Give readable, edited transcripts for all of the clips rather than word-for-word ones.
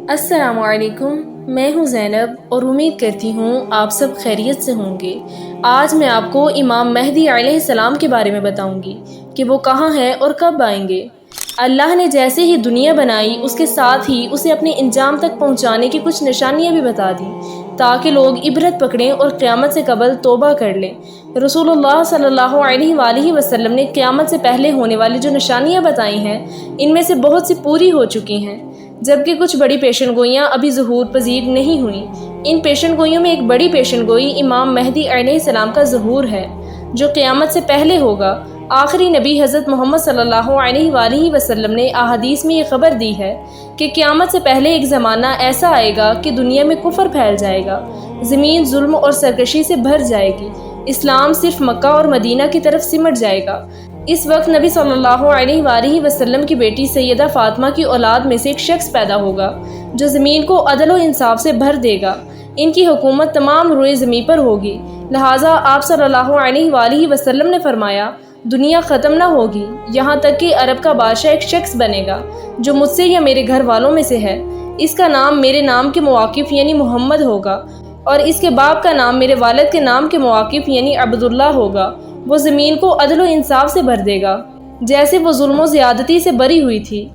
السلام علیکم، میں ہوں زینب اور امید کرتی ہوں آپ سب خیریت سے ہوں گے۔ آج میں آپ کو امام مہدی علیہ السلام کے بارے میں بتاؤں گی کہ وہ کہاں ہیں اور کب آئیں گے۔ اللہ نے جیسے ہی دنیا بنائی اس کے ساتھ ہی اسے اپنے انجام تک پہنچانے کی کچھ نشانیاں بھی بتا دیں تاکہ لوگ عبرت پکڑیں اور قیامت سے قبل توبہ کر لیں۔ رسول اللہ صلی اللہ علیہ وآلہ وسلم نے قیامت سے پہلے ہونے والی جو نشانیاں بتائی ہیں ان میں سے بہت سی پوری ہو چکی ہیں، جبکہ کچھ بڑی پیشن گوئیاں ابھی ظہور پذیر نہیں ہوئیں۔ ان پیشن گوئیوں میں ایک بڑی پیشن گوئی امام مہدی علیہ السلام کا ظہور ہے جو قیامت سے پہلے ہوگا۔ آخری نبی حضرت محمد صلی اللہ علیہ وآلہ وسلم نے احادیث میں یہ خبر دی ہے کہ قیامت سے پہلے ایک زمانہ ایسا آئے گا کہ دنیا میں کفر پھیل جائے گا، زمین ظلم اور سرکشی سے بھر جائے گی، اسلام صرف مکہ اور مدینہ کی طرف سمٹ جائے گا۔ اس وقت نبی صلی اللہ علیہ وآلہ وسلم کی بیٹی سیدہ فاطمہ کی اولاد میں سے ایک شخص پیدا ہوگا جو زمین کو عدل و انصاف سے بھر دے گا۔ ان کی حکومت تمام روئے زمین پر ہوگی، لہٰذا آپ صلی اللہ علیہ وآلہ وسلم نے فرمایا دنیا ختم نہ ہوگی یہاں تک کہ عرب کا بادشاہ ایک شخص بنے گا جو مجھ سے یا میرے گھر والوں میں سے ہے۔ اس کا نام میرے نام کے مواقف یعنی محمد ہوگا اور اس کے باپ کا نام میرے والد کے نام کے مواقف یعنی عبداللہ ہوگا۔ وہ زمین کو عدل و انصاف سے بھر دے گا جیسے وہ ظلم و زیادتی سے بری ہوئی تھی۔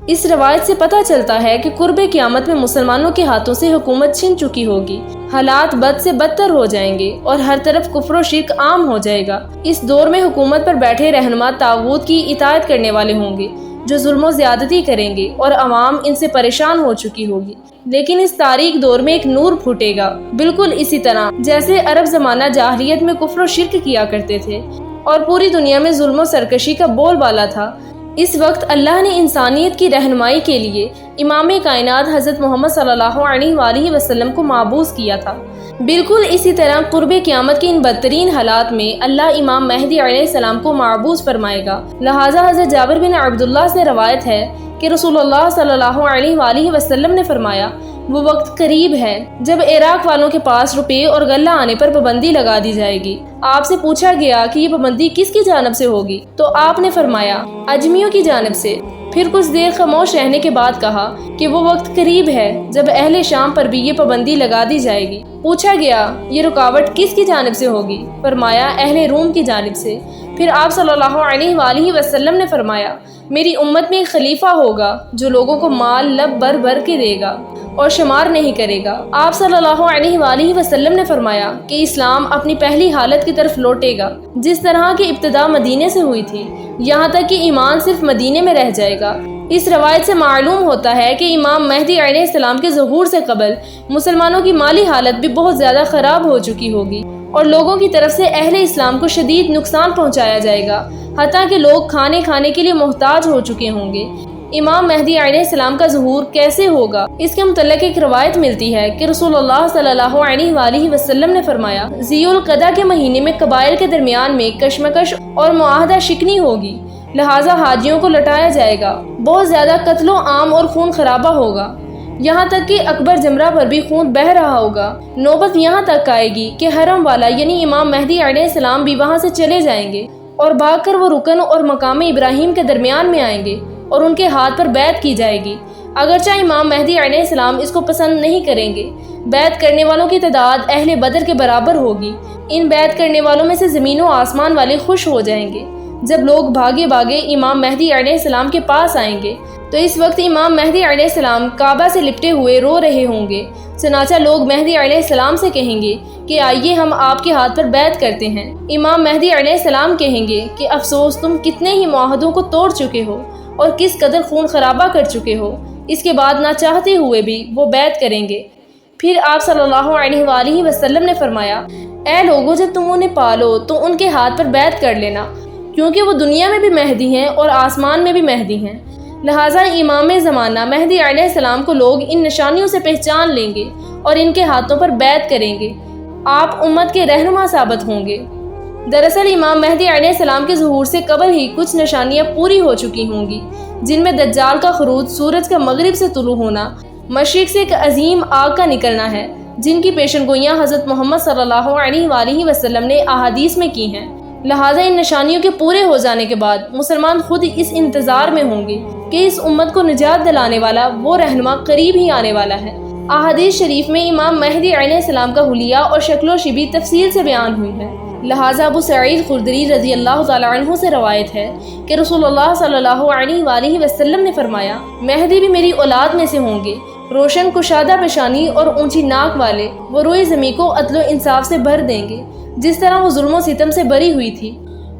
اس روایت سے پتہ چلتا ہے کہ قرب قیامت میں مسلمانوں کے ہاتھوں سے حکومت چھن چکی ہوگی، حالات بد سے بدتر ہو جائیں گے اور ہر طرف کفر و شرک عام ہو جائے گا۔ اس دور میں حکومت پر بیٹھے رہنما طاغوت کی اطاعت کرنے والے ہوں گے جو ظلم و زیادتی کریں گے اور عوام ان سے پریشان ہو چکی ہوگی، لیکن اس تاریک دور میں ایک نور پھوٹے گا، بالکل اسی طرح جیسے عرب زمانہ جاہلیت میں کفر و شرک کیا کرتے تھے اور پوری دنیا میں ظلم و سرکشی کا بول بالا تھا۔ اس وقت اللہ نے انسانیت کی رہنمائی کے لیے امام کائنات حضرت محمد صلی اللہ علیہ وآلہ وسلم کو مابعوث کیا تھا۔ بالکل اسی طرح قرب قیامت کے ان بدترین حالات میں اللہ امام مہدی علیہ السلام کو مابعوث فرمائے گا۔ لہٰذا حضرت جابر بن عبداللہ سے روایت ہے کہ رسول اللہ صلی اللہ علیہ وآلہ وسلم نے فرمایا وہ وقت قریب ہے جب عراق والوں کے پاس روپے اور غلہ آنے پر پابندی لگا دی جائے گی۔ آپ سے پوچھا گیا کہ یہ پابندی کس کی جانب سے ہوگی تو آپ نے فرمایا اجمیوں کی جانب سے۔ پھر کچھ دیر خاموش رہنے کے بعد کہا کہ وہ وقت قریب ہے جب اہل شام پر بھی یہ پابندی لگا دی جائے گی۔ پوچھا گیا یہ رکاوٹ کس کی جانب سے ہوگی؟ فرمایا اہل روم کی جانب سے۔ پھر آپ صلی اللہ علیہ وآلہ وسلم نے فرمایا میری امت میں ایک خلیفہ ہوگا جو لوگوں کو مال لب بر بر کے دے گا اور شمار نہیں کرے گا۔ آپ صلی اللہ علیہ وآلہ وسلم نے فرمایا کہ اسلام اپنی پہلی حالت کی طرف لوٹے گا جس طرح کی ابتدا مدینے سے ہوئی تھی، یہاں تک کہ ایمان صرف مدینے میں رہ جائے گا۔ اس روایت سے معلوم ہوتا ہے کہ امام مہدی علیہ السلام کے ظہور سے قبل مسلمانوں کی مالی حالت بھی بہت زیادہ خراب ہو چکی ہوگی اور لوگوں کی طرف سے اہل اسلام کو شدید نقصان پہنچایا جائے گا، حتیٰ کہ لوگ کھانے کے لیے محتاج ہو چکے ہوں گے۔ امام مہدی علیہ السلام کا ظہور کیسے ہوگا اس کے متعلق ایک روایت ملتی ہے کہ رسول اللہ صلی اللہ علیہ وآلہ وسلم نے فرمایا ذی القعدہ کے مہینے میں قبائل کے درمیان میں کشمکش اور معاہدہ شکنی ہوگی، لہٰذا حاجیوں کو لٹایا جائے گا، بہت زیادہ قتل و عام اور خون خرابہ ہوگا، یہاں تک کہ اکبر جمرہ پر بھی خون بہہ رہا ہوگا۔ نوبت یہاں تک آئے گی کہ حرم والا یعنی امام مہدی علیہ السلام بھی وہاں سے چلے جائیں گے اور بھاگ کر وہ رکن اور مقام ابراہیم کے درمیان میں آئیں گے اور ان کے ہاتھ پر بیعت کی جائے گی، اگرچہ امام مہدی علیہ السلام اس کو پسند نہیں کریں گے۔ بیعت کرنے والوں کی تعداد اہل بدر کے برابر ہوگی۔ ان بیعت کرنے والوں میں سے زمین و آسمان والے خوش ہو جائیں گے جب لوگ بھاگے بھاگے امام مہدی علیہ السلام کے پاس آئیں گے، تو اس وقت امام مہدی علیہ السلام کعبہ سے لپٹے ہوئے رو رہے ہوں گے، چنانچہ لوگ مہدی علیہ السلام سے کہیں گے کہ آئیے ہم آپ کے ہاتھ پر بیعت کرتے ہیں۔ امام مہدی علیہ السلام کہیں گے کہ افسوس تم کتنے ہی معاہدوں کو توڑ چکے ہو اور کس قدر خون خرابہ کر چکے ہو۔ اس کے بعد نہ چاہتے ہوئے بھی وہ بیعت کریں گے۔ پھر آپ صلی اللہ علیہ وآلہ وسلم نے فرمایا اے لوگوں جب تم انہیں پالو تو ان کے ہاتھ پر بیعت کر لینا، کیونکہ وہ دنیا میں بھی مہدی ہیں اور آسمان میں بھی مہدی ہیں۔ لہٰذا امام زمانہ مہدی علیہ السلام کو لوگ ان نشانیوں سے پہچان لیں گے اور ان کے ہاتھوں پر بیعت کریں گے۔ آپ امت کے رہنما ثابت ہوں گے۔ دراصل امام مہدی علیہ السلام کے ظہور سے قبل ہی کچھ نشانیاں پوری ہو چکی ہوں گی، جن میں دجال کا خروج، سورج کا مغرب سے طلوع ہونا، مشرق سے ایک عظیم آگ کا نکلنا ہے، جن کی پیشن گوئیاں حضرت محمد صلی اللہ علیہ وآلہ وسلم نے احادیث میں کی ہیں۔ لہٰذا ان نشانیوں کے پورے ہو جانے کے بعد مسلمان خود اس انتظار میں ہوں گے کہ اس امت کو نجات دلانے والا وہ رہنما قریب ہی آنے والا ہے۔ احادیث شریف میں امام مہدی علیہ السلام کا حلیہ اور شکل و شبیہ تفصیل سے بیان ہوئی ہے۔ لہٰذا ابو سعید خدری رضی اللہ تعالیٰ عنہ سے روایت ہے کہ رسول اللہ صلی اللہ علیہ وآلہ وسلم نے فرمایا، مہدی بھی میری اولاد میں سے ہوں گے، روشن کشادہ پیشانی اور اونچی ناک والے، وہ روئے زمین کو عدل و انصاف سے بھر دیں گے جس طرح وہ ظلم و ستم سے بری ہوئی تھی۔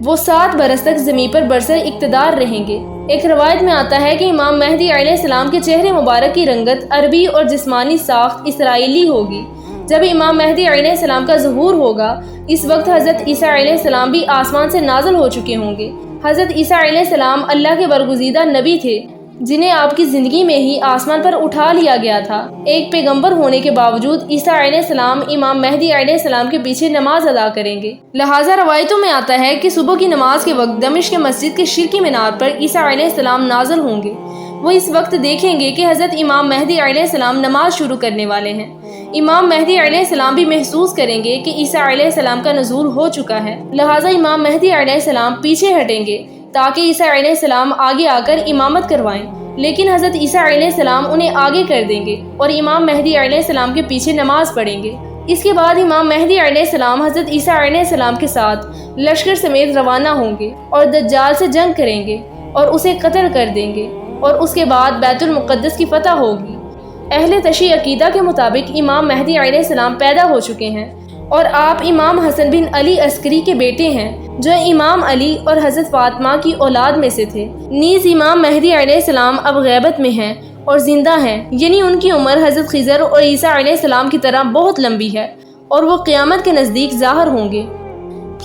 وہ 7 برس تک زمین پر برسر اقتدار رہیں گے۔ ایک روایت میں آتا ہے کہ امام مہدی علیہ السلام کے چہرے مبارک کی رنگت عربی اور جسمانی ساخت اسرائیلی ہوگی۔ جب امام مہدی علیہ السلام کا ظہور ہوگا، اس وقت حضرت عیسیٰ علیہ السلام بھی آسمان سے نازل ہو چکے ہوں گے۔ حضرت عیسیٰ علیہ السلام اللہ کے برگزیدہ نبی تھے جنہیں آپ کی زندگی میں ہی آسمان پر اٹھا لیا گیا تھا۔ ایک پیغمبر ہونے کے باوجود عیسیٰ علیہ السلام امام مہدی علیہ السلام کے پیچھے نماز ادا کریں گے۔ لہٰذا روایتوں میں آتا ہے کہ صبح کی نماز کے وقت دمشق کے مسجد کے شرکی مینار پر عیسیٰ علیہ السلام نازل ہوں گے۔ وہ اس وقت دیکھیں گے کہ حضرت امام مہدی علیہ السلام نماز شروع کرنے والے ہیں۔ امام مہدی علیہ السلام بھی محسوس کریں گے کہ عیسیٰ علیہ السلام کا نزول ہو چکا ہے، لہٰذا امام مہدی علیہ السلام پیچھے ہٹیں گے تاکہ عیسیٰ علیہ السلام آگے آ کر امامت کروائیں، لیکن حضرت عیسیٰ علیہ السلام انہیں آگے کر دیں گے اور امام مہدی علیہ السلام کے پیچھے نماز پڑھیں گے۔ اس کے بعد امام مہدی علیہ السلام حضرت عیسیٰ علیہ السلام کے ساتھ لشکر سمیت روانہ ہوں گے اور دجال سے جنگ کریں گے اور اسے قتل کر دیں گے، اور اس کے بعد بیت المقدس کی فتح ہوگی۔ اہل تشیع عقیدہ کے مطابق امام مہدی علیہ السلام پیدا ہو چکے ہیں اور آپ امام حسن بن علی عسکری کے بیٹے ہیں جو امام علی اور حضرت فاطمہ کی اولاد میں سے تھے۔ نیز امام مہدی علیہ السلام اب غیبت میں ہیں اور زندہ ہیں، یعنی ان کی عمر حضرت خضر اور عیسیٰ علیہ السلام کی طرح بہت لمبی ہے اور وہ قیامت کے نزدیک ظاہر ہوں گے۔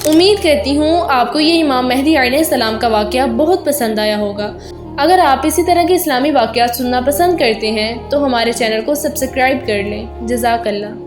امید کرتی ہوں آپ کو یہ امام مہدی علیہ السلام کا واقعہ بہت پسند آیا ہوگا۔ اگر آپ اسی طرح کے اسلامی واقعات سننا پسند کرتے ہیں تو ہمارے چینل کو سبسکرائب کر لیں۔ جزاک اللہ۔